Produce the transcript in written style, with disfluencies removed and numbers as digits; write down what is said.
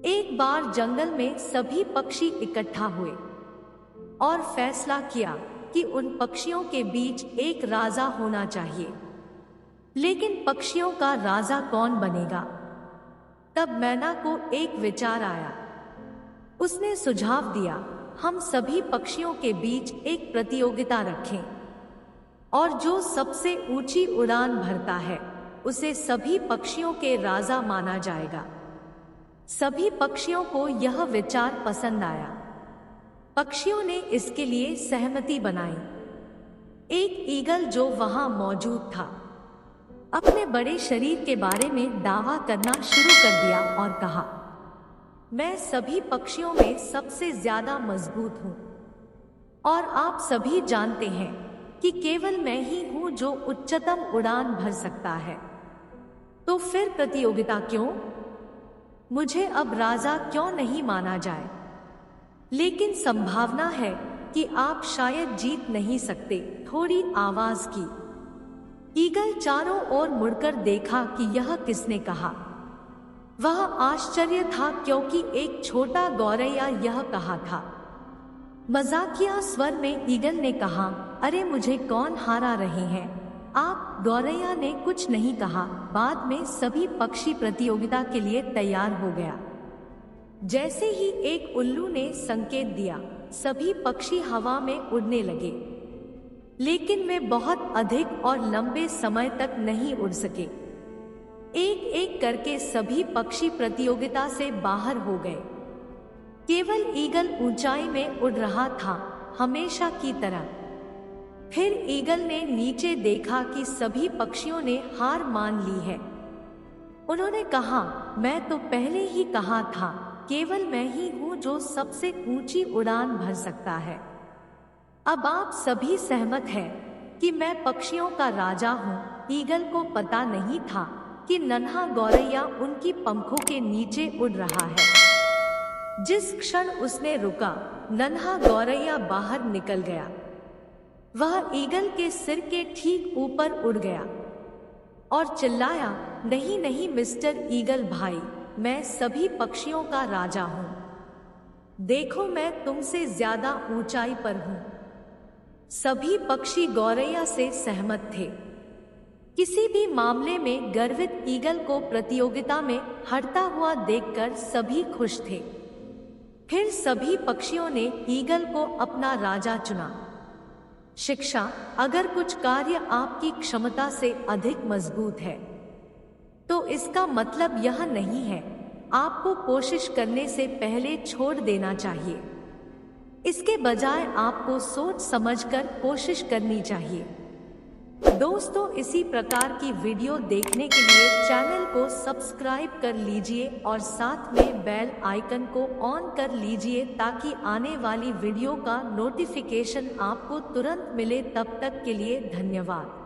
एक बार जंगल में सभी पक्षी इकट्ठा हुए और फैसला किया कि उन पक्षियों के बीच एक राजा होना चाहिए। लेकिन पक्षियों का राजा कौन बनेगा? तब मैना को एक विचार आया। उसने सुझाव दिया, हम सभी पक्षियों के बीच एक प्रतियोगिता रखें और जो सबसे ऊंची उड़ान भरता है उसे सभी पक्षियों के राजा माना जाएगा। सभी पक्षियों को यह विचार पसंद आया। पक्षियों ने इसके लिए सहमति बनाई। एक ईगल जो वहां मौजूद था अपने बड़े शरीर के बारे में दावा करना शुरू कर दिया और कहा, मैं सभी पक्षियों में सबसे ज्यादा मजबूत हूं और आप सभी जानते हैं कि केवल मैं ही हूं जो उच्चतम उड़ान भर सकता है। तो फिर प्रतियोगिता क्यों? मुझे अब राजा क्यों नहीं माना जाए? लेकिन संभावना है कि आप शायद जीत नहीं सकते। थोड़ी आवाज की। ईगल चारों ओर मुड़कर देखा कि यह किसने कहा। वह आश्चर्य था क्योंकि एक छोटा गौरैया यह कहा था। मजाकिया स्वर में ईगल ने कहा, अरे मुझे कौन हरा रहे हैं आप? गौरैया ने कुछ नहीं कहा। बाद में सभी पक्षी प्रतियोगिता के लिए तैयार हो गया। जैसे ही एक उल्लू ने संकेत दिया, सभी पक्षी हवा में उड़ने लगे, लेकिन वे बहुत अधिक और लंबे समय तक नहीं उड़ सके। एक एक करके सभी पक्षी प्रतियोगिता से बाहर हो गए। केवल ईगल ऊंचाई में उड़ रहा था, हमेशा की तरह। फिर ईगल ने नीचे देखा कि सभी पक्षियों ने हार मान ली है। उन्होंने कहा, मैं तो पहले ही कहा था, केवल मैं ही हूं जो सबसे ऊंची उड़ान भर सकता है। अब आप सभी सहमत हैं कि मैं पक्षियों का राजा हूं। ईगल को पता नहीं था कि नन्हा गौरैया उनकी पंखों के नीचे उड़ रहा है। जिस क्षण उसने रुका, नन्हा गौरैया बाहर निकल गया। वह ईगल के सिर के ठीक ऊपर उड़ गया और चिल्लाया, नहीं नहीं मिस्टर ईगल भाई, मैं सभी पक्षियों का राजा हूं। देखो मैं तुमसे ज्यादा ऊंचाई पर हूं। सभी पक्षी गौरैया से सहमत थे। किसी भी मामले में गर्वित ईगल को प्रतियोगिता में हारता हुआ देखकर सभी खुश थे। फिर सभी पक्षियों ने ईगल को अपना राजा चुना। शिक्षा, अगर कुछ कार्य आपकी क्षमता से अधिक मजबूत है तो इसका मतलब यह नहीं है आपको कोशिश करने से पहले छोड़ देना चाहिए। इसके बजाय आपको सोच समझकर कोशिश करनी चाहिए। दोस्तों, इसी प्रकार की वीडियो देखने के लिए चैनल को सब्सक्राइब कर लीजिए और साथ में बेल आइकन को ऑन कर लीजिए ताकि आने वाली वीडियो का नोटिफिकेशन आपको तुरंत मिले। तब तक के लिए धन्यवाद।